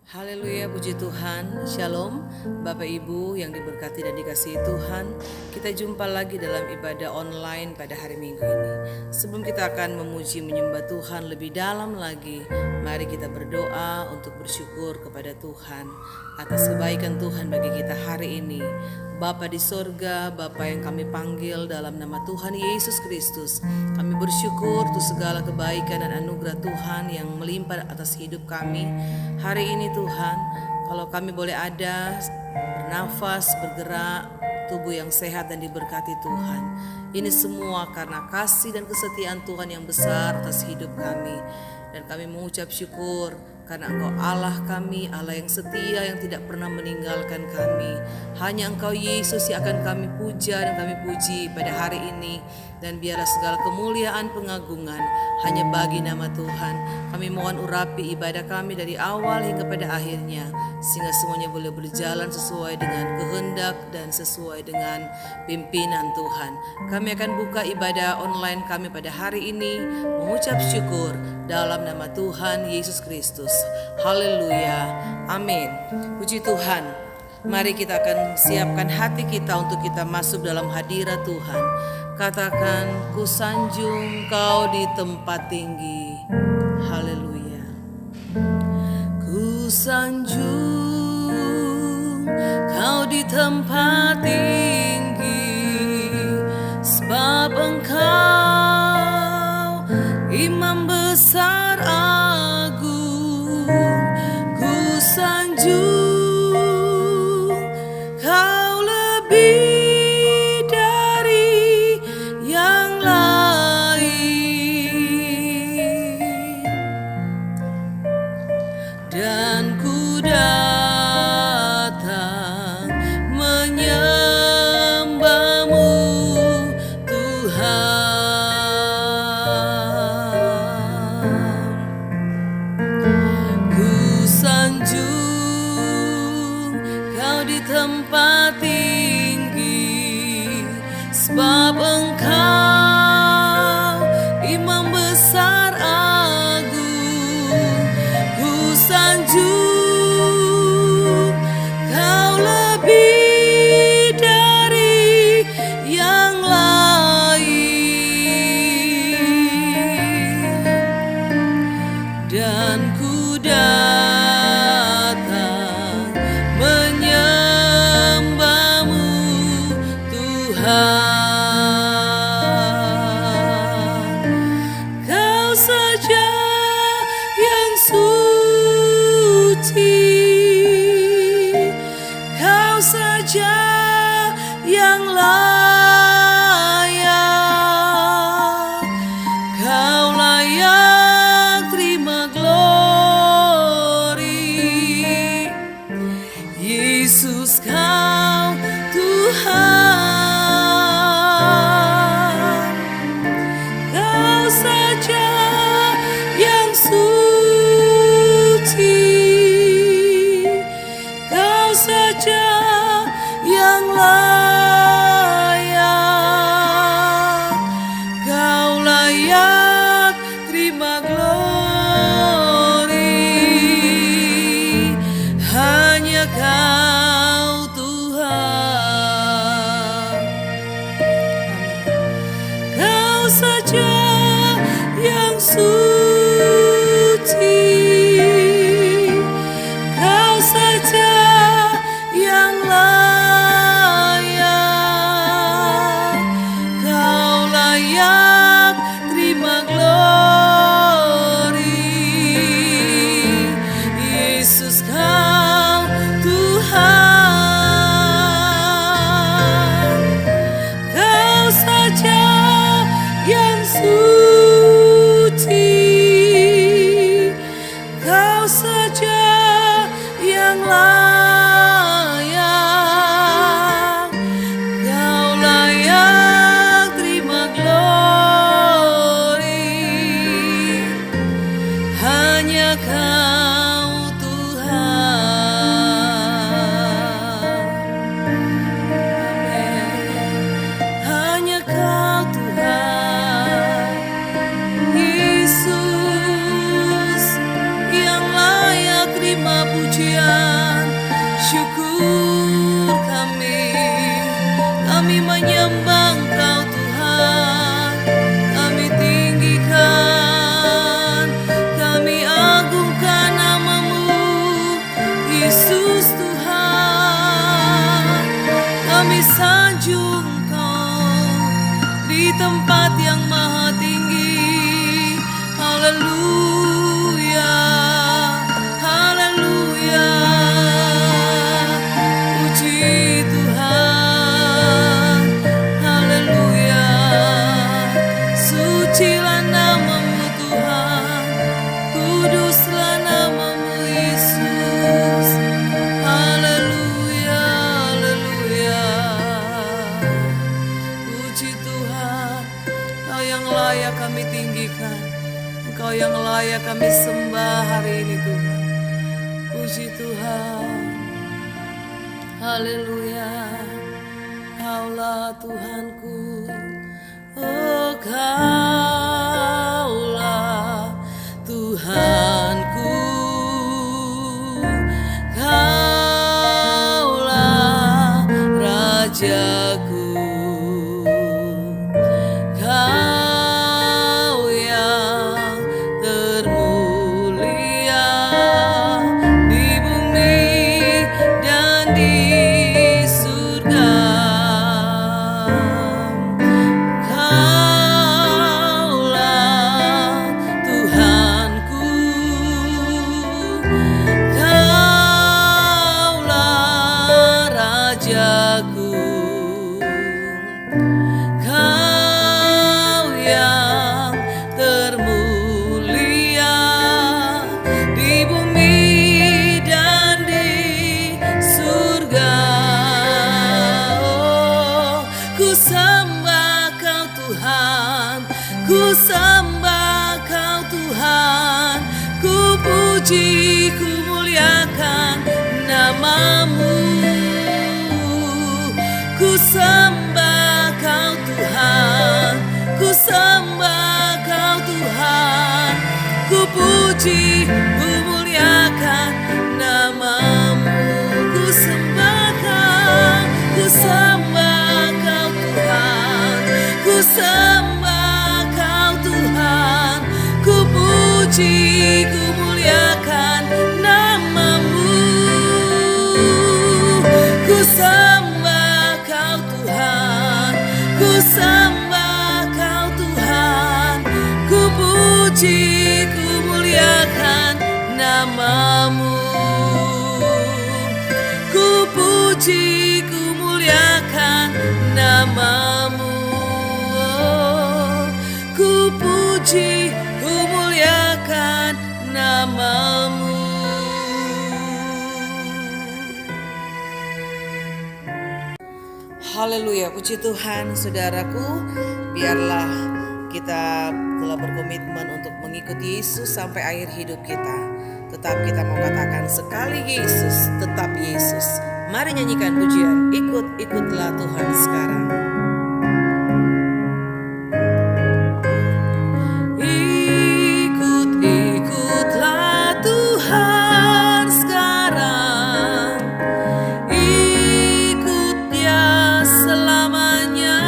Haleluya, puji Tuhan. Shalom Bapak Ibu yang diberkati dan dikasihi Tuhan. Kita jumpa lagi dalam ibadah online pada hari Minggu ini. Sebelum kita akan memuji menyembah Tuhan lebih dalam lagi, mari kita berdoa untuk bersyukur kepada Tuhan atas kebaikan Tuhan bagi kita hari ini. Bapa di sorga, Bapa yang kami panggil dalam nama Tuhan Yesus Kristus, kami bersyukur untuk segala kebaikan dan anugerah Tuhan yang melimpah atas hidup kami hari ini Tuhan. Kalau kami boleh ada, bernafas, bergerak, tubuh yang sehat dan diberkati Tuhan, ini semua karena kasih dan kesetiaan Tuhan yang besar atas hidup kami. Dan kami mengucap syukur karena Engkau Allah kami, Allah yang setia, yang tidak pernah meninggalkan kami. Hanya Engkau Yesus yang akan kami puja dan kami puji pada hari ini. Dan biarlah segala kemuliaan pengagungan hanya bagi nama Tuhan. Kami mohon urapi ibadah kami dari awal hingga pada akhirnya, sehingga semuanya boleh berjalan sesuai dengan kehendak dan sesuai dengan pimpinan Tuhan. Kami akan buka ibadah online kami pada hari ini mengucap syukur dalam nama Tuhan Yesus Kristus. Haleluya, amin. Puji Tuhan. Mari kita akan siapkan hati kita untuk kita masuk dalam hadirat Tuhan. Katakan, ku sanjung Kau di tempat tinggi. Haleluya. Ku sanjung Kau di tempat tinggi, sebab Engkau Imam besar agung. Ku sanjung Kau lebih dari yang lain, dan ku datang menyembah-Mu Tuhan. Ku sanjung Kau di tempat tinggi, sebab Engkau Imam besar agung. Ku sanjung Kau lebih dari yang lain, dan ku datang menyembah-Mu Tuhan. Kau saja yang suci, Kau saja yang layak. Kau layak terima glori, Yesus Kau Tuhan. Kau saja yang suci, Kau saja yang layak. Kau layak terima glori, hanya Kau Tuhan. Kau saja yang suci, Kau saja yang layak. Kau layak terima glori, Yesus Kau Tuhan. Kau saja yang suci, Kau saja yang layak. Kau layak terima glori, hanya Kau Tuhan. Amin. Hanya Kau Tuhan, Yesus yang layak terima puji yang layak kami sembah hari ini Tuhan. Puji Tuhan. Haleluya. Kaulah Tuhanku, oh Kaulah Tuhanku, Kaulah Rajaku, Kau yang termulia di bumi dan di surga. Kaulah Tuhanku, Kaulah Rajaku, Kau yang termulia di bumi dan di surga. Oh, ku sembah Kau Tuhan, ku sembah Kau Tuhan, ku puji, ku muliakan nama-Mu. Ku sembah Kau Tuhan, ku sembah Kau Tuhan, ku puji, ku muliakan nama-Mu. Ku sembah Kau, ku sembah Kau Tuhan, ku sembah Kau Tuhan, ku puji, ku muliakan nama-Mu. Ku sembah Kau Tuhan, ku sembah Kau Tuhan, ku puji, ku muliakan nama-Mu. Ku puji, ku muliakan nama-Mu. Oh, ku puji, ku muliakan nama-Mu. Haleluya, puji Tuhan saudaraku. Biarlah kita telah berkomitmen untuk mengikuti Yesus sampai akhir hidup kita. Tetap kita mau katakan sekali Yesus, tetap Yesus. Mari nyanyikan pujian, ikut-ikutlah Tuhan sekarang. Ikut-ikutlah Tuhan sekarang, ikut Dia selamanya.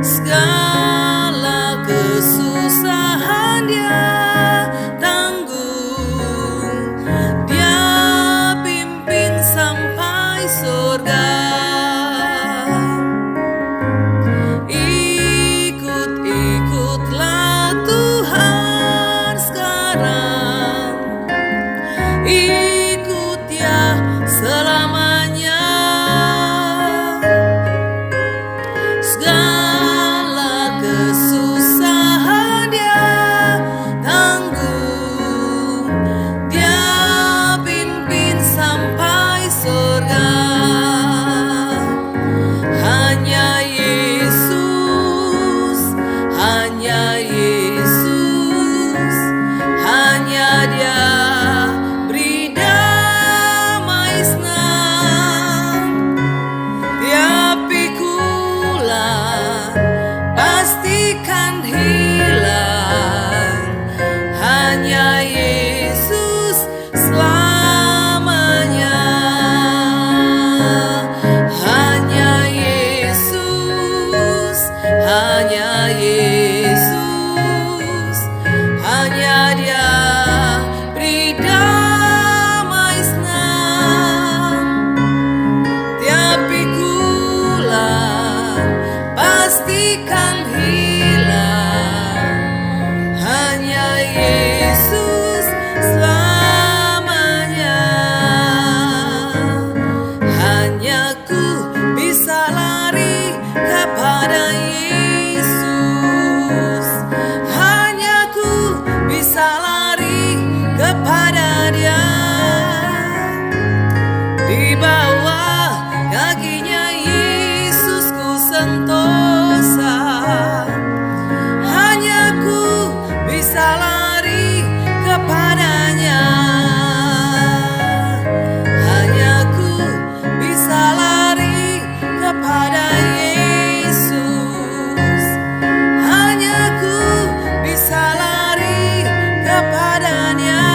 Segala kesusahan Dia tanggung, Dia pimpin sampai surga. Ikut-ikutlah Tuhan sekarang, ikut Dia selamanya. Segala kesusahan Dia tanggung, Dia pimpin sampai surga. Hanya Yesus, hanya Yesus, hanya Dia beri damai senang. Tiap pikulan pastikan hilang. Hanya Yesus selamanya. Hanya Yesus, hanya Yesus, hanya Dia beri damai senang. Tiap pikulan pastikan hilang. Hanya Yesus selamanya. Hanya ku bisa lari kepada Yesus, hanya ku bisa lari kepada Dia. Di bawah kakinya Yesus ku sentosa. kepadanya. Hanya ku bisa lari kepada Yesus. Hanya ku bisa lari kepadanya.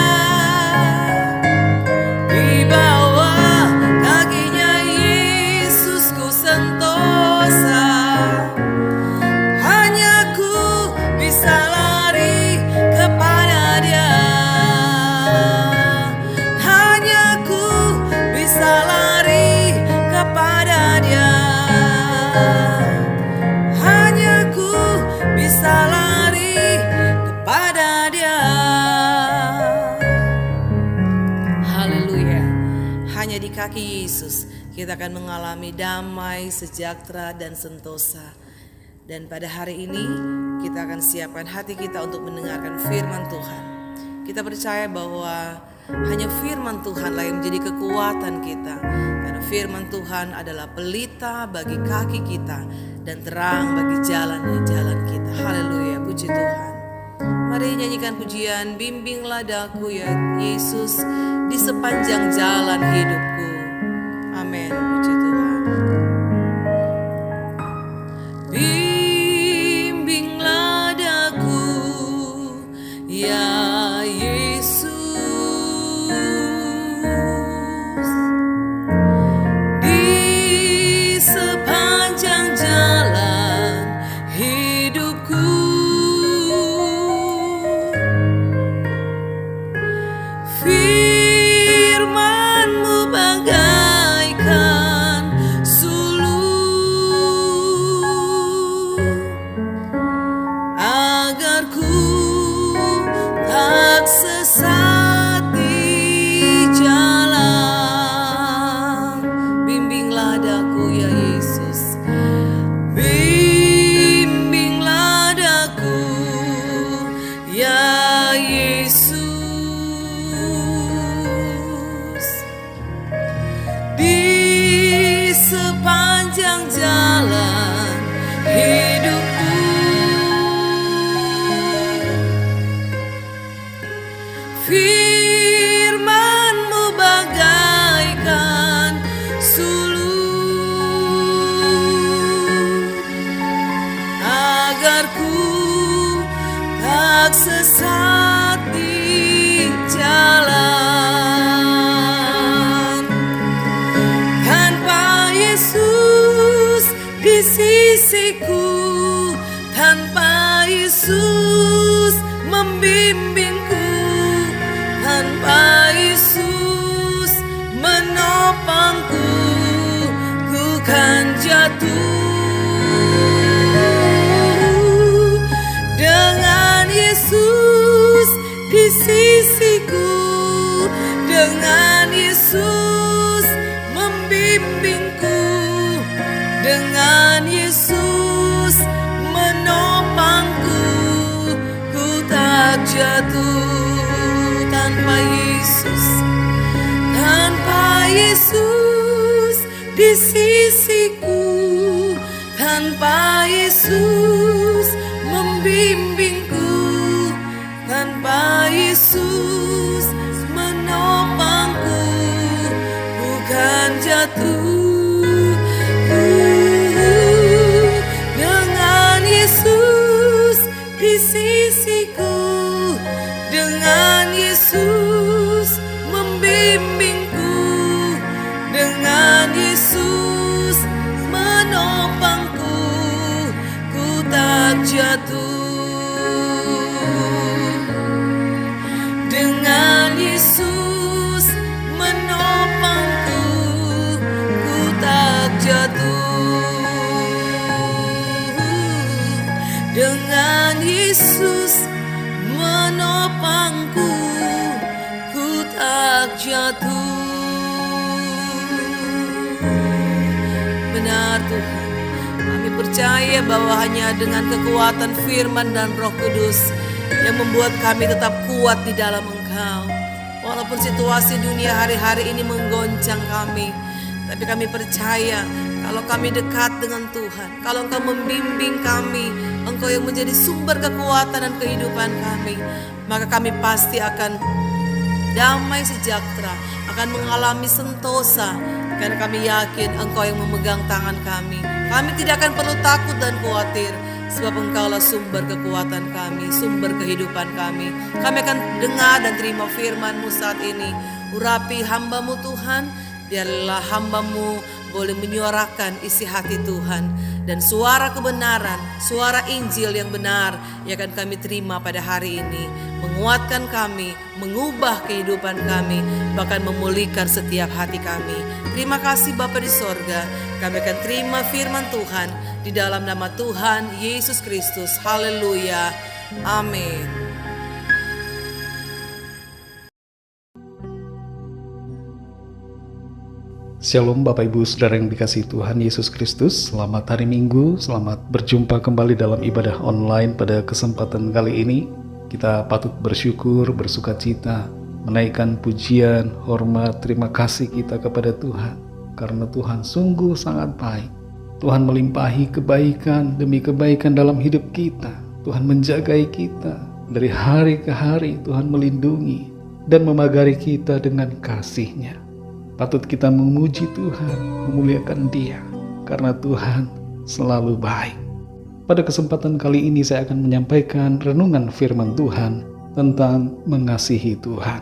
Di bawah kakinya Yesus ku sentosa. Hanya ku bisa lari kepada Dia. Hanya ku bisa lari kepada Dia. Hanya ku bisa lari kepada Dia. Haleluya. Hanya di kaki Yesus kita akan mengalami damai, sejahtera, dan sentosa. Dan pada hari ini kita akan siapkan hati kita untuk mendengarkan firman Tuhan. Kita percaya bahwa hanya firman Tuhanlah yang menjadi kekuatan kita. Karena firman Tuhan adalah pelita bagi kaki kita dan terang bagi jalan kita. Haleluya, puji Tuhan. Mari nyanyikan pujian, bimbinglah daku ya Yesus di sepanjang jalan hidupku. Amin, puji Tuhan. Bimbinglah daku ya Yesus di sepanjang jalan hidupku. Firman-Mu bagaikan suluh, agar ku tak sesat di jalan. Bimbinglah daku ya Yesus. Bimbinglah daku ya Yesus di sepanjang jalan hidupku. Firman-Mu bagaikan suluh, agar ku tak sesat di jalan. Tanpa Yesus di sisiku, tanpa Yesus membimbingku, tanpa Yesus menopangku, ku kan jatuh. Dengan Yesus di sisiku, dengan Yesus membimbingku, dengan Yesus menopangku, ku tak jatuh. Tanpa Yesus, tanpa Yesus di sisiku, tanpa Yesus membimbingku, tanpa Yesus menopangku, bukan jatuh. Dengan Yesus di sisiku, dengan Yesus membimbingku, dengan Yesus menopangku, ku tak jatuh. Dengan Yesus menopangku, ku tak jatuh. Dengan Yesus menopangku, ku tak jatuh. Benar Tuhan, kami percaya bahwa hanya dengan kekuatan firman dan Roh Kudus yang membuat kami tetap kuat di dalam Engkau. Walaupun situasi dunia hari-hari ini menggoncang kami, tapi kami percaya kalau kami dekat dengan Tuhan, kalau Engkau membimbing kami, Engkau yang menjadi sumber kekuatan dan kehidupan kami, maka kami pasti akan damai sejahtera, akan mengalami sentosa, karena kami yakin Engkau yang memegang tangan kami. Kami tidak akan perlu takut dan khawatir, sebab Engkaulah sumber kekuatan kami, sumber kehidupan kami. Kami akan dengar dan terima firman-Mu saat ini. Urapi hamba-Mu Tuhan, biarlah hamba-Mu boleh menyuarakan isi hati Tuhan. Dan suara kebenaran, suara Injil yang benar yang akan kami terima pada hari ini, menguatkan kami, mengubah kehidupan kami, bahkan memulihkan setiap hati kami. Terima kasih Bapa di sorga. Kami akan terima firman Tuhan di dalam nama Tuhan Yesus Kristus. Haleluya. Amin. Shalom Bapak Ibu Saudara yang dikasihi Tuhan Yesus Kristus. Selamat hari Minggu, selamat berjumpa kembali dalam ibadah online pada kesempatan kali ini. Kita patut bersyukur, bersukacita, menaikkan pujian, hormat, terima kasih kita kepada Tuhan. Karena Tuhan sungguh sangat baik. Tuhan melimpahi kebaikan demi kebaikan dalam hidup kita. Tuhan menjagai kita dari hari ke hari. Tuhan melindungi dan memagari kita dengan kasih-Nya. Patut kita memuji Tuhan, memuliakan Dia, karena Tuhan selalu baik. Pada kesempatan kali ini saya akan menyampaikan renungan firman Tuhan tentang mengasihi Tuhan.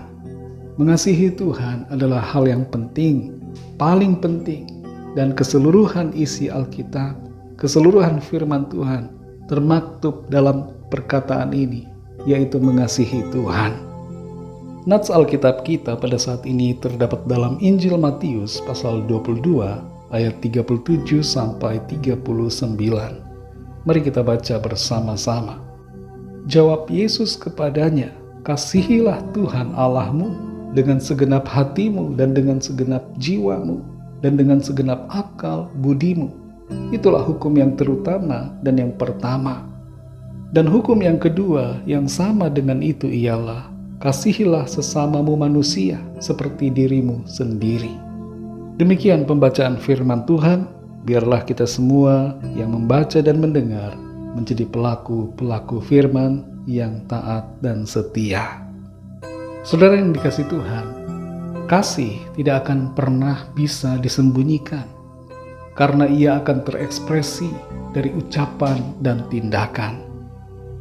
Mengasihi Tuhan adalah hal yang penting, paling penting, dan keseluruhan isi Alkitab, keseluruhan firman Tuhan termaktub dalam perkataan ini, yaitu mengasihi Tuhan. Nats Alkitab kita pada saat ini terdapat dalam Injil Matius pasal 22 ayat 37 sampai 39. Mari kita baca bersama-sama. Jawab Yesus kepadanya, "Kasihilah Tuhan Allahmu dengan segenap hatimu dan dengan segenap jiwamu dan dengan segenap akal budimu. Itulah hukum yang terutama dan yang pertama. Dan hukum yang kedua yang sama dengan itu ialah, kasihilah sesamamu manusia seperti dirimu sendiri." Demikian pembacaan firman Tuhan. Biarlah kita semua yang membaca dan mendengar menjadi pelaku-pelaku firman yang taat dan setia. Saudara yang dikasihi Tuhan, kasih tidak akan pernah bisa disembunyikan, karena ia akan terekspresi dari ucapan dan tindakan.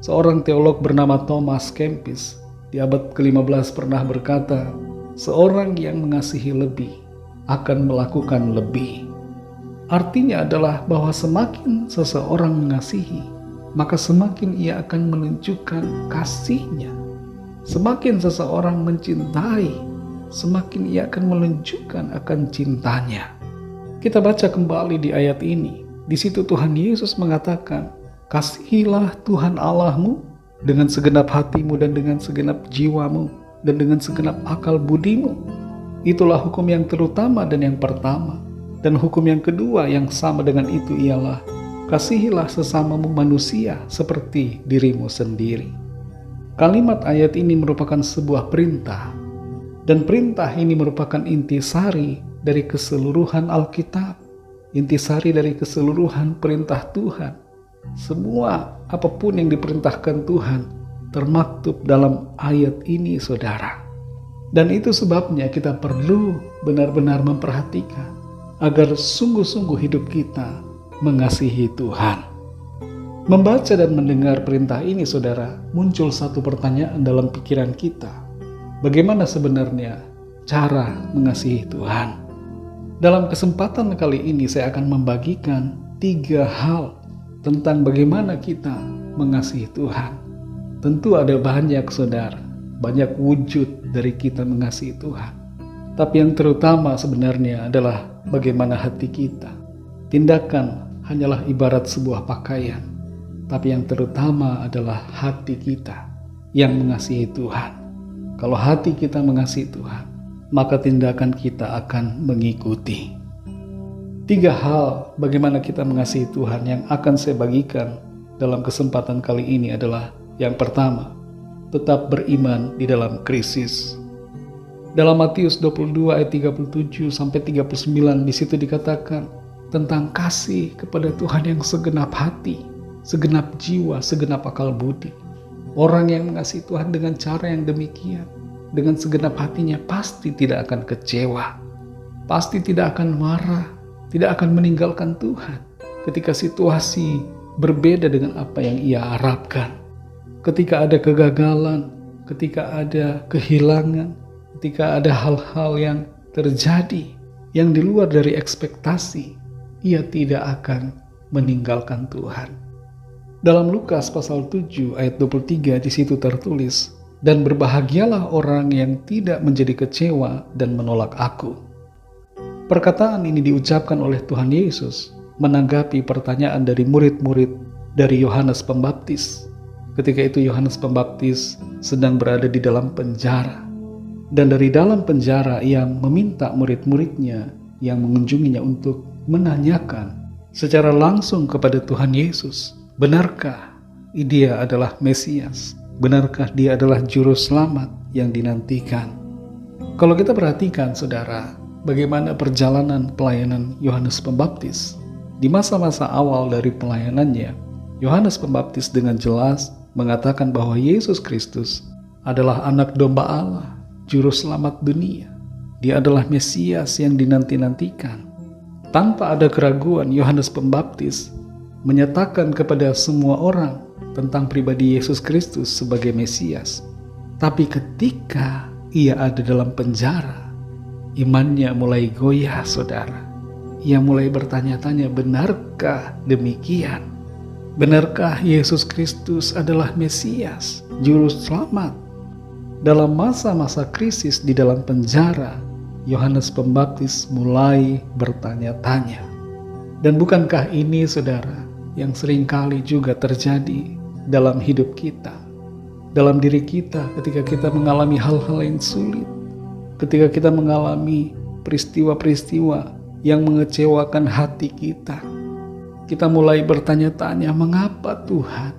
Seorang teolog bernama Thomas Kempis di abad ke-15 pernah berkata, seorang yang mengasihi lebih akan melakukan lebih. Artinya adalah bahwa semakin seseorang mengasihi, maka semakin ia akan menunjukkan kasihnya. Semakin seseorang mencintai, semakin ia akan menunjukkan akan cintanya. Kita baca kembali di ayat ini. Di situ Tuhan Yesus mengatakan, "Kasihilah Tuhan Allahmu dengan segenap hatimu dan dengan segenap jiwamu dan dengan segenap akal budimu. Itulah hukum yang terutama dan yang pertama. Dan hukum yang kedua yang sama dengan itu ialah, kasihilah sesamamu manusia seperti dirimu sendiri." Kalimat ayat ini merupakan sebuah perintah, dan perintah ini merupakan intisari dari keseluruhan Alkitab, intisari dari keseluruhan perintah Tuhan. Semua apapun yang diperintahkan Tuhan termaktub dalam ayat ini, saudara. Dan itu sebabnya kita perlu benar-benar memperhatikan agar sungguh-sungguh hidup kita mengasihi Tuhan. Membaca dan mendengar perintah ini, saudara, muncul satu pertanyaan dalam pikiran kita. Bagaimana sebenarnya cara mengasihi Tuhan? Dalam kesempatan kali ini saya akan membagikan 3 hal tentang bagaimana kita mengasihi Tuhan. Tentu ada banyak, saudara, banyak wujud dari kita mengasihi Tuhan. Tapi yang terutama sebenarnya adalah bagaimana hati kita. Tindakan hanyalah ibarat sebuah pakaian, tapi yang terutama adalah hati kita yang mengasihi Tuhan. Kalau hati kita mengasihi Tuhan, maka tindakan kita akan mengikuti. 3 hal bagaimana kita mengasihi Tuhan yang akan saya bagikan dalam kesempatan kali ini adalah, yang pertama, tetap beriman di dalam krisis. Dalam Matius 22 ayat 37 sampai 39, di situ dikatakan tentang kasih kepada Tuhan yang segenap hati, segenap jiwa, segenap akal budi. Orang yang mengasihi Tuhan dengan cara yang demikian, dengan segenap hatinya, pasti tidak akan kecewa, pasti tidak akan marah, tidak akan meninggalkan Tuhan ketika situasi berbeda dengan apa yang ia harapkan. Ketika ada kegagalan, ketika ada kehilangan, ketika ada hal-hal yang terjadi yang di luar dari ekspektasi, ia tidak akan meninggalkan Tuhan. Dalam Lukas pasal 7 ayat 23 di situ tertulis, "Dan berbahagialah orang yang tidak menjadi kecewa dan menolak aku." Perkataan ini diucapkan oleh Tuhan Yesus menanggapi pertanyaan dari murid-murid dari Yohanes Pembaptis. Ketika itu Yohanes Pembaptis sedang berada di dalam penjara. Dan dari dalam penjara ia meminta murid-muridnya yang mengunjunginya untuk menanyakan secara langsung kepada Tuhan Yesus, benarkah dia adalah Mesias? Benarkah dia adalah juru selamat yang dinantikan? Kalau kita perhatikan saudara, bagaimana perjalanan pelayanan Yohanes Pembaptis. Di masa-masa awal dari pelayanannya, Yohanes Pembaptis dengan jelas mengatakan bahwa Yesus Kristus adalah anak domba Allah, juru selamat dunia. Dia adalah Mesias yang dinanti-nantikan. Tanpa ada keraguan, Yohanes Pembaptis menyatakan kepada semua orang tentang pribadi Yesus Kristus sebagai Mesias. Tapi ketika ia ada dalam penjara, imannya mulai goyah, saudara. Ia mulai bertanya-tanya, benarkah demikian? Benarkah Yesus Kristus adalah Mesias, juru selamat? Dalam masa-masa krisis di dalam penjara, Yohanes Pembaptis mulai bertanya-tanya. Dan bukankah ini, saudara, yang seringkali juga terjadi dalam hidup kita, dalam diri kita ketika kita mengalami hal-hal yang sulit, ketika kita mengalami peristiwa-peristiwa yang mengecewakan hati kita. Kita mulai bertanya-tanya, mengapa Tuhan?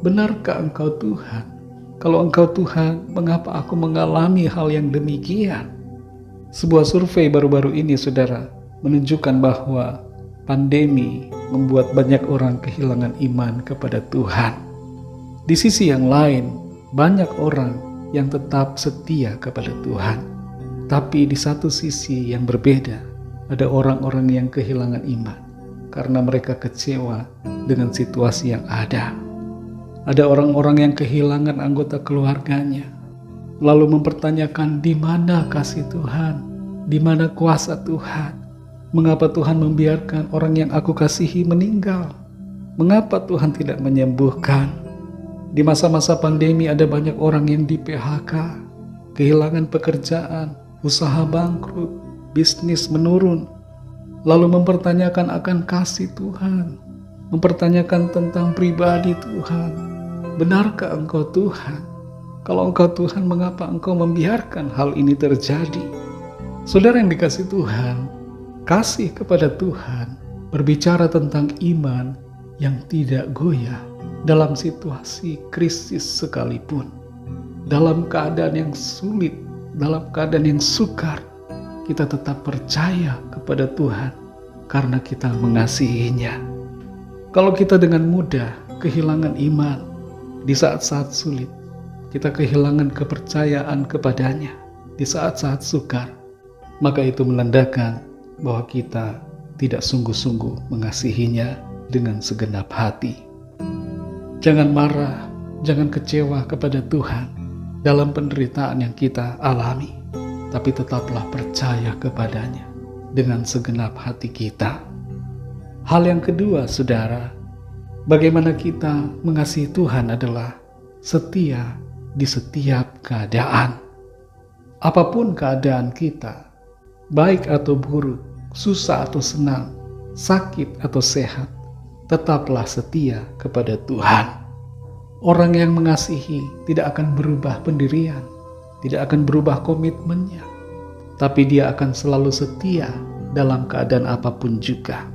Benarkah Engkau Tuhan? Kalau Engkau Tuhan, mengapa aku mengalami hal yang demikian? Sebuah survei baru-baru ini, saudara, menunjukkan bahwa pandemi membuat banyak orang kehilangan iman kepada Tuhan. Di sisi yang lain, banyak orang yang tetap setia kepada Tuhan. Tapi di satu sisi yang berbeda, ada orang-orang yang kehilangan iman karena mereka kecewa dengan situasi yang ada. Ada orang-orang yang kehilangan anggota keluarganya, lalu mempertanyakan, di mana kasih Tuhan? Di mana kuasa Tuhan? Mengapa Tuhan membiarkan orang yang aku kasihi meninggal? Mengapa Tuhan tidak menyembuhkan? Di masa-masa pandemi ada banyak orang yang di PHK, kehilangan pekerjaan, usaha bangkrut, bisnis menurun, lalu mempertanyakan akan kasih Tuhan, mempertanyakan tentang pribadi Tuhan. Benarkah Engkau Tuhan? Kalau Engkau Tuhan, mengapa Engkau membiarkan hal ini terjadi? Saudara yang dikasihi Tuhan, kasih kepada Tuhan berbicara tentang iman yang tidak goyah dalam situasi krisis sekalipun. Dalam keadaan yang sulit, dalam keadaan yang sukar, kita tetap percaya kepada Tuhan karena kita mengasihinya. Kalau kita dengan mudah kehilangan iman di saat-saat sulit, kita kehilangan kepercayaan kepadanya di saat-saat sukar, maka itu menandakan bahwa kita tidak sungguh-sungguh mengasihinya dengan segenap hati. Jangan marah, jangan kecewa kepada Tuhan dalam penderitaan yang kita alami, tapi tetaplah percaya kepadanya dengan segenap hati kita. Hal yang kedua, saudara, bagaimana kita mengasihi Tuhan adalah setia di setiap keadaan. Apapun keadaan kita, baik atau buruk, susah atau senang, sakit atau sehat, tetaplah setia kepada Tuhan. Orang yang mengasihi tidak akan berubah pendirian, tidak akan berubah komitmennya, tapi dia akan selalu setia dalam keadaan apapun juga.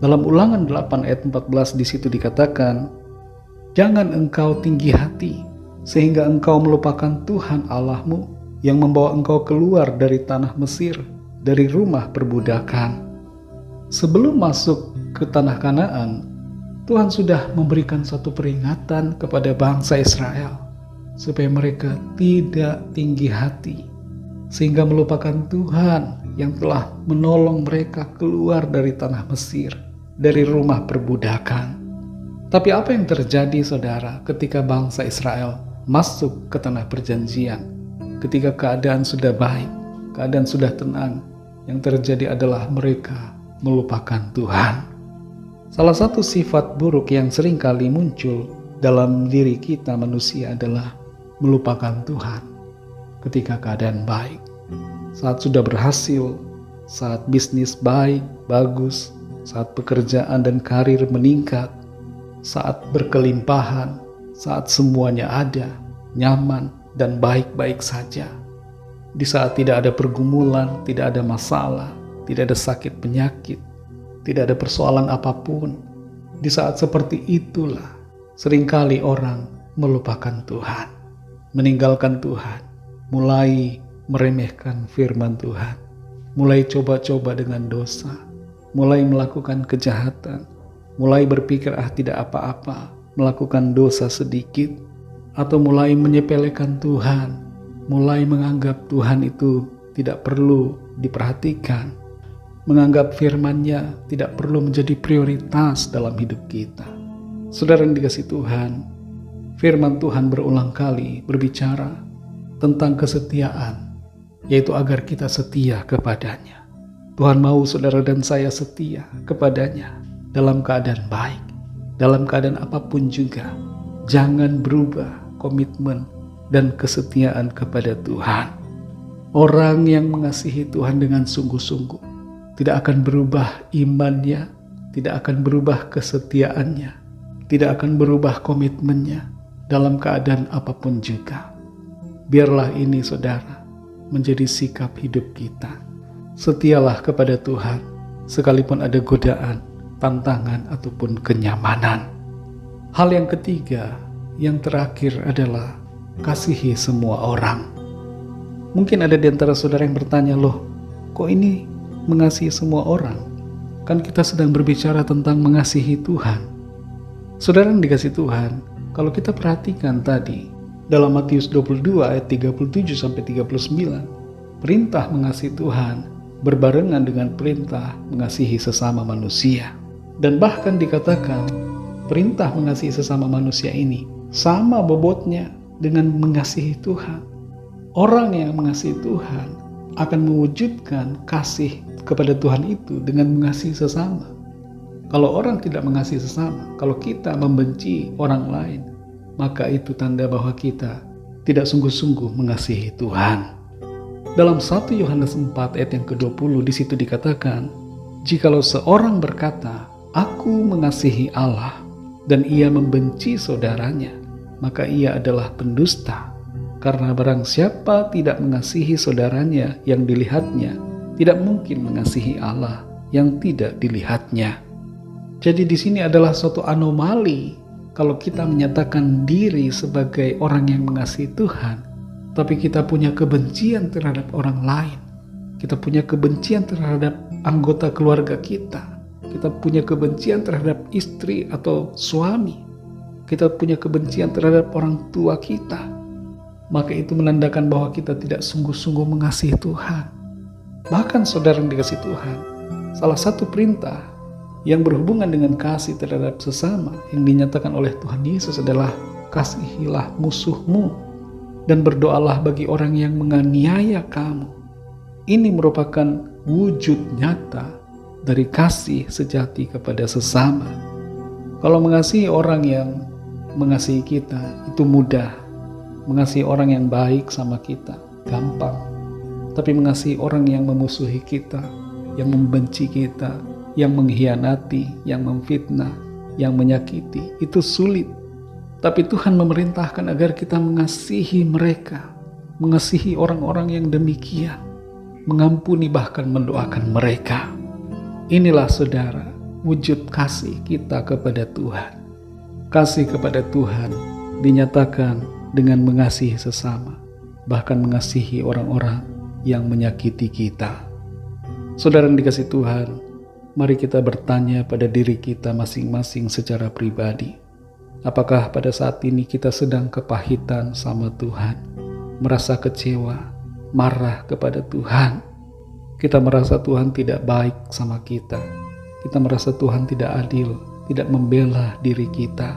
Dalam Ulangan 8 ayat 14 di situ dikatakan, jangan engkau tinggi hati sehingga engkau melupakan Tuhan Allahmu yang membawa engkau keluar dari tanah Mesir, dari rumah perbudakan. Sebelum masuk ke tanah Kanaan, Tuhan sudah memberikan suatu peringatan kepada bangsa Israel supaya mereka tidak tinggi hati sehingga melupakan Tuhan yang telah menolong mereka keluar dari tanah Mesir, dari rumah perbudakan. Tapi apa yang terjadi, saudara, ketika bangsa Israel masuk ke tanah perjanjian? Ketika keadaan sudah baik, keadaan sudah tenang, yang terjadi adalah mereka melupakan Tuhan. Salah satu sifat buruk yang sering kali muncul dalam diri kita manusia adalah melupakan Tuhan. Ketika keadaan baik, saat sudah berhasil, saat bisnis baik, bagus, saat pekerjaan dan karir meningkat, saat berkelimpahan, saat semuanya ada, nyaman, dan baik-baik saja. Di saat tidak ada pergumulan, tidak ada masalah, tidak ada sakit penyakit, tidak ada persoalan apapun. Di saat seperti itulah seringkali orang melupakan Tuhan, meninggalkan Tuhan, mulai meremehkan firman Tuhan, mulai coba-coba dengan dosa, mulai melakukan kejahatan, mulai berpikir tidak apa-apa, melakukan dosa sedikit, atau mulai menyepelekan Tuhan, mulai menganggap Tuhan itu tidak perlu diperhatikan, menganggap firman-Nya tidak perlu menjadi prioritas dalam hidup kita. Saudara yang dikasihi Tuhan, firman Tuhan berulang kali berbicara tentang kesetiaan, yaitu agar kita setia kepadanya. Tuhan mau saudara dan saya setia kepadanya dalam keadaan baik, dalam keadaan apapun juga. Jangan berubah komitmen dan kesetiaan kepada Tuhan. Orang yang mengasihi Tuhan dengan sungguh-sungguh tidak akan berubah imannya, tidak akan berubah kesetiaannya, tidak akan berubah komitmennya dalam keadaan apapun juga. Biarlah ini, saudara, menjadi sikap hidup kita. Setialah kepada Tuhan, sekalipun ada godaan, tantangan, ataupun kenyamanan. Hal yang ketiga, yang terakhir adalah kasihi semua orang. Mungkin ada di antara saudara yang bertanya, loh, kok ini mengasihi semua orang? Kan kita sedang berbicara tentang mengasihi Tuhan. Saudara yang dikasihi Tuhan, kalau kita perhatikan tadi, dalam Matius 22 ayat 37-39, perintah mengasihi Tuhan berbarengan dengan perintah mengasihi sesama manusia. Dan bahkan dikatakan, perintah mengasihi sesama manusia ini sama bobotnya dengan mengasihi Tuhan. Orang yang mengasihi Tuhan akan mewujudkan kasih kepada Tuhan itu dengan mengasihi sesama. Kalau orang tidak mengasihi sesama, kalau kita membenci orang lain, maka itu tanda bahwa kita tidak sungguh-sungguh mengasihi Tuhan. Dalam 1 Yohanes 4 ayat yang ke-20 di situ dikatakan, jikalau seorang berkata, aku mengasihi Allah, dan ia membenci saudaranya, maka ia adalah pendusta. Karena barang siapa tidak mengasihi saudaranya yang dilihatnya, tidak mungkin mengasihi Allah yang tidak dilihatnya. Jadi di sini adalah suatu anomali kalau kita menyatakan diri sebagai orang yang mengasihi Tuhan, tapi kita punya kebencian terhadap orang lain. Kita punya kebencian terhadap anggota keluarga kita. Kita punya kebencian terhadap istri atau suami. Kita punya kebencian terhadap orang tua kita. Maka itu menandakan bahwa kita tidak sungguh-sungguh mengasihi Tuhan. Bahkan saudara yang dikasihi Tuhan, salah satu perintah yang berhubungan dengan kasih terhadap sesama yang dinyatakan oleh Tuhan Yesus adalah kasihilah musuhmu dan berdoalah bagi orang yang menganiaya kamu. Ini merupakan wujud nyata dari kasih sejati kepada sesama. Kalau mengasihi orang yang mengasihi kita itu mudah. Mengasihi orang yang baik sama kita gampang. Tapi mengasihi orang yang memusuhi kita, yang membenci kita, yang mengkhianati, yang memfitnah, yang menyakiti, itu sulit. Tapi Tuhan memerintahkan agar kita mengasihi mereka, mengasihi orang-orang yang demikian, mengampuni bahkan mendoakan mereka. Inilah saudara, wujud kasih kita kepada Tuhan. Kasih kepada Tuhan dinyatakan dengan mengasihi sesama, bahkan mengasihi orang-orang yang menyakiti kita. Saudara yang dikasihi Tuhan, Mari kita bertanya pada diri kita masing-masing secara pribadi. Apakah pada saat ini kita sedang kepahitan sama Tuhan? Merasa kecewa, marah kepada Tuhan? Kita merasa Tuhan tidak baik sama kita. Kita merasa Tuhan tidak adil, tidak membela diri kita.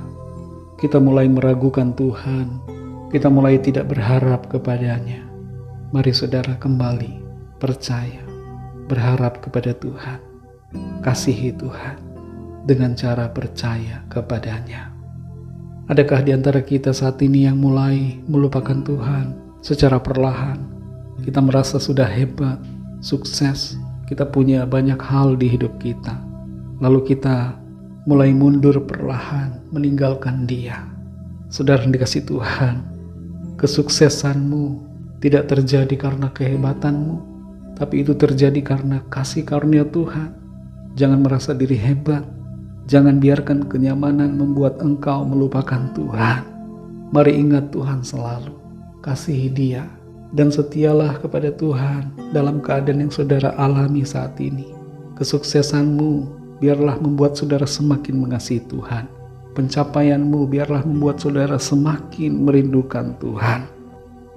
Kita mulai meragukan Tuhan. Kita mulai tidak berharap kepadanya. Mari saudara kembali percaya, berharap kepada Tuhan. Kasihi Tuhan dengan cara percaya kepadanya. Adakah di antara kita saat ini yang mulai melupakan Tuhan secara perlahan? Kita merasa sudah hebat, sukses, kita punya banyak hal di hidup kita. Lalu kita mulai mundur perlahan, meninggalkan Dia. Saudara yang dikasihi Tuhan, kesuksesanmu tidak terjadi karena kehebatanmu, tapi itu terjadi karena kasih karunia Tuhan. Jangan merasa diri hebat. Jangan biarkan kenyamanan membuat engkau melupakan Tuhan. Mari ingat Tuhan selalu. Kasihi Dia dan setialah kepada Tuhan dalam keadaan yang saudara alami saat ini. Kesuksesanmu biarlah membuat saudara semakin mengasihi Tuhan. Pencapaianmu biarlah membuat saudara semakin merindukan Tuhan.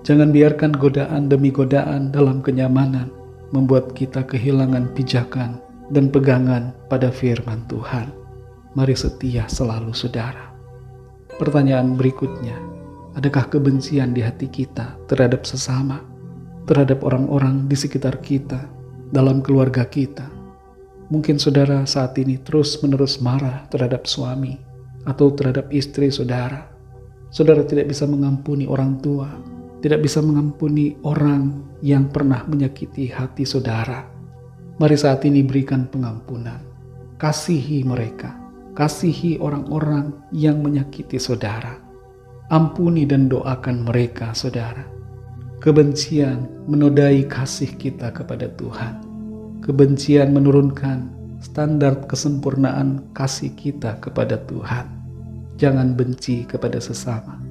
Jangan biarkan godaan demi godaan dalam kenyamanan membuat kita kehilangan pijakan dan pegangan pada firman Tuhan. Mari setia selalu saudara. Pertanyaan berikutnya, adakah kebencian di hati kita terhadap sesama, terhadap orang-orang di sekitar kita, dalam keluarga kita? Mungkin saudara saat ini terus-menerus marah terhadap suami atau terhadap istri saudara. Saudara tidak bisa mengampuni orang tua, tidak bisa mengampuni orang yang pernah menyakiti hati saudara. Mari saat ini berikan pengampunan. Kasihi mereka. Kasihi orang-orang yang menyakiti saudara. Ampuni dan doakan mereka, saudara. Kebencian menodai kasih kita kepada Tuhan. Kebencian menurunkan standar kesempurnaan kasih kita kepada Tuhan. Jangan benci kepada sesama.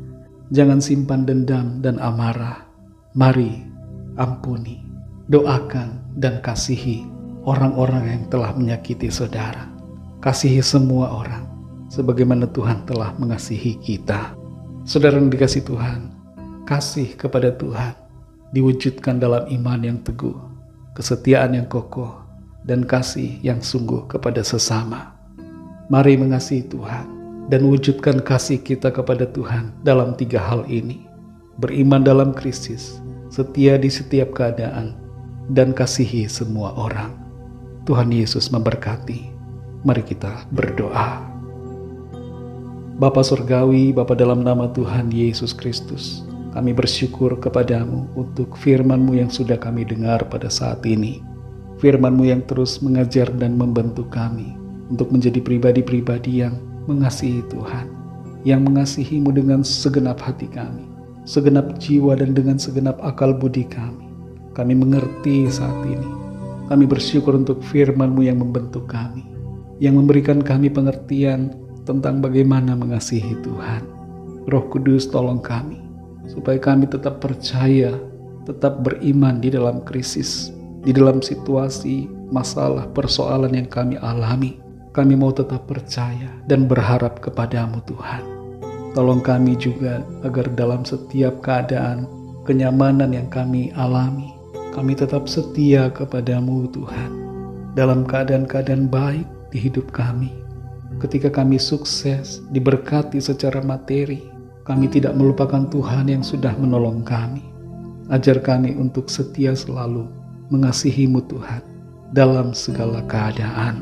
Jangan simpan dendam dan amarah. Mari ampuni, doakan dan kasihi orang-orang yang telah menyakiti saudara. Kasihi semua orang sebagaimana Tuhan telah mengasihi kita. Saudara yang dikasihi Tuhan, kasih kepada Tuhan diwujudkan dalam iman yang teguh, kesetiaan yang kokoh, dan kasih yang sungguh kepada sesama. Mari mengasihi Tuhan dan wujudkan kasih kita kepada Tuhan dalam 3 hal ini. Beriman dalam Kristus, setia di setiap keadaan, dan kasihi semua orang. Tuhan Yesus memberkati. Mari kita berdoa. Bapa Surgawi, Bapa dalam nama Tuhan Yesus Kristus, kami bersyukur kepadamu untuk firman-Mu yang sudah kami dengar pada saat ini. Firman-Mu yang terus mengajar dan membentuk kami untuk menjadi pribadi-pribadi yang mengasihi Tuhan, yang mengasihi-Mu dengan segenap hati kami, segenap jiwa dan dengan segenap akal budi kami. Kami mengerti saat ini. Kami bersyukur untuk firman-Mu yang membentuk kami, yang memberikan kami pengertian tentang bagaimana mengasihi Tuhan. Roh Kudus tolong kami, supaya kami tetap percaya, tetap beriman di dalam krisis, di dalam situasi, masalah, persoalan yang kami alami. Kami mau tetap percaya dan berharap kepadamu Tuhan. Tolong kami juga agar dalam setiap keadaan, kenyamanan yang kami alami, kami tetap setia kepadamu Tuhan. Dalam keadaan-keadaan baik di hidup kami, ketika kami sukses, diberkati secara materi, kami tidak melupakan Tuhan yang sudah menolong kami. Ajar kami untuk setia selalu mengasihi-Mu Tuhan dalam segala keadaan.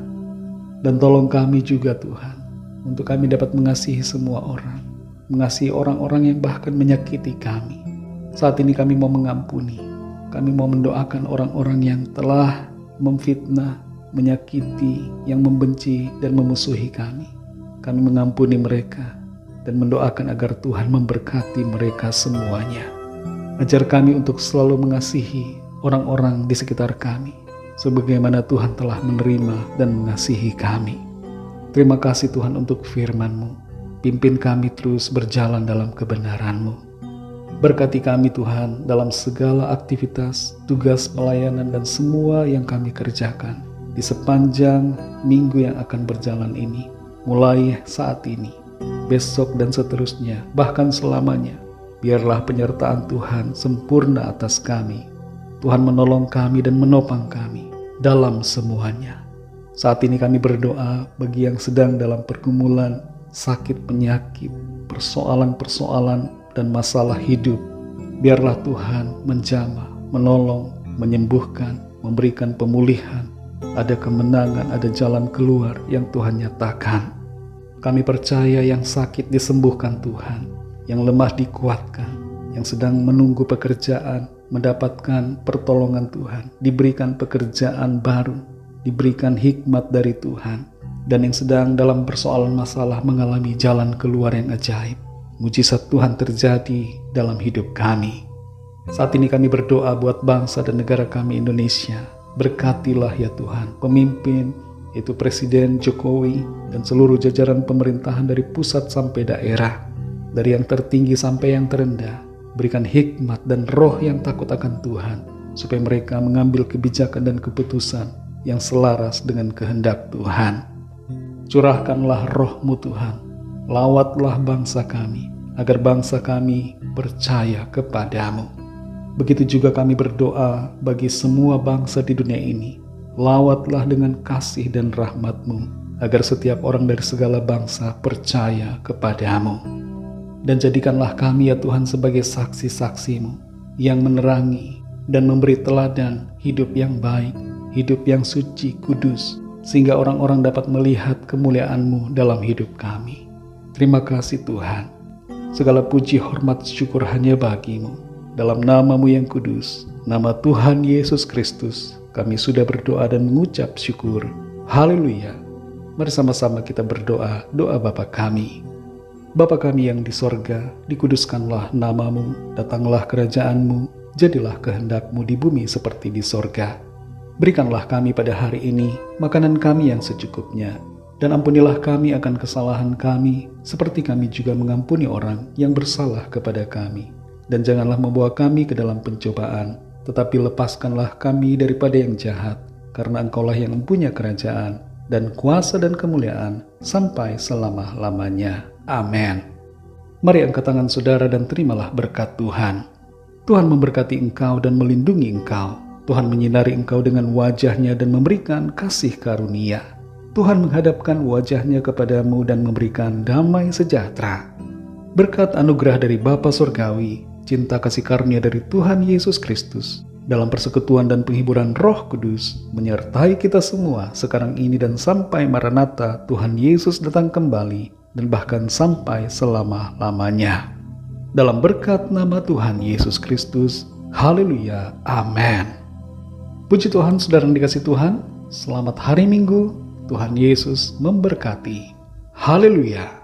Dan tolong kami juga Tuhan, untuk kami dapat mengasihi semua orang, mengasihi orang-orang yang bahkan menyakiti kami. Saat ini kami mau mengampuni. Kami mau mendoakan orang-orang yang telah memfitnah, menyakiti, yang membenci dan memusuhi kami. Kami mengampuni mereka dan mendoakan agar Tuhan memberkati mereka semuanya. Ajar kami untuk selalu mengasihi orang-orang di sekitar kami, sebagaimana Tuhan telah menerima dan mengasihi kami. Terima kasih Tuhan untuk firman-Mu. Pimpin kami terus berjalan dalam kebenaran-Mu. Berkati kami Tuhan dalam segala aktivitas, tugas pelayanan dan semua yang kami kerjakan. di sepanjang minggu yang akan berjalan ini, mulai saat ini, besok dan seterusnya, bahkan selamanya. Biarlah penyertaan Tuhan sempurna atas kami. Tuhan menolong kami dan menopang kami dalam semuanya. Saat ini kami berdoa bagi yang sedang dalam pergumulan, sakit, penyakit, persoalan-persoalan, dan masalah hidup. Biarlah Tuhan menjamah, menolong, menyembuhkan, memberikan pemulihan. Ada kemenangan, ada jalan keluar yang Tuhan nyatakan. Kami percaya yang sakit disembuhkan Tuhan, yang lemah dikuatkan, yang sedang menunggu pekerjaan mendapatkan pertolongan Tuhan, diberikan pekerjaan baru, diberikan hikmat dari Tuhan, dan yang sedang dalam persoalan masalah mengalami jalan keluar yang ajaib. Mujizat Tuhan terjadi dalam hidup kami. Saat ini kami berdoa buat bangsa dan negara kami Indonesia. Berkatilah ya Tuhan pemimpin, yaitu Presiden Jokowi dan seluruh jajaran pemerintahan dari pusat sampai daerah, dari yang tertinggi sampai yang terendah. Berikan hikmat dan roh yang takut akan Tuhan, supaya mereka mengambil kebijakan dan keputusan yang selaras dengan kehendak Tuhan. Curahkanlah roh-Mu Tuhan, lawatlah bangsa kami, agar bangsa kami percaya kepadamu. Begitu juga kami berdoa bagi semua bangsa di dunia ini. Lawatlah dengan kasih dan rahmat-Mu, agar setiap orang dari segala bangsa percaya kepadamu. Dan jadikanlah kami ya Tuhan sebagai saksi-saksi-Mu yang menerangi dan memberi teladan hidup yang baik, hidup yang suci, kudus, sehingga orang-orang dapat melihat kemuliaan-Mu dalam hidup kami. Terima kasih Tuhan. Segala puji, hormat, syukur hanya bagi-Mu. Dalam nama-Mu yang kudus, nama Tuhan Yesus Kristus, kami sudah berdoa dan mengucap syukur. Haleluya. Mari sama-sama kita berdoa, doa Bapa kami. Bapa kami yang di sorga, dikuduskanlah nama-Mu, datanglah kerajaan-Mu, jadilah kehendak-Mu di bumi seperti di sorga. Berikanlah kami pada hari ini makanan kami yang secukupnya, dan ampunilah kami akan kesalahan kami, seperti kami juga mengampuni orang yang bersalah kepada kami. Dan janganlah membawa kami ke dalam pencobaan, tetapi lepaskanlah kami daripada yang jahat, karena Engkaulah yang mempunyai kerajaan, dan kuasa dan kemuliaan, sampai selama-lamanya. Amin. Mari angkat tangan saudara dan terimalah berkat Tuhan. Tuhan memberkati engkau dan melindungi engkau. Tuhan menyinari engkau dengan wajah-Nya dan memberikan kasih karunia. Tuhan menghadapkan wajah-Nya kepadamu dan memberikan damai sejahtera. Berkat anugerah dari Bapa Surgawi, cinta kasih karunia dari Tuhan Yesus Kristus, dalam persekutuan dan penghiburan Roh Kudus, menyertai kita semua sekarang ini dan sampai Maranatha Tuhan Yesus datang kembali, dan bahkan sampai selama-lamanya. Dalam berkat nama Tuhan Yesus Kristus, haleluya, amin. Puji Tuhan, saudara yang dikasih Tuhan, selamat hari Minggu, Tuhan Yesus memberkati. Haleluya.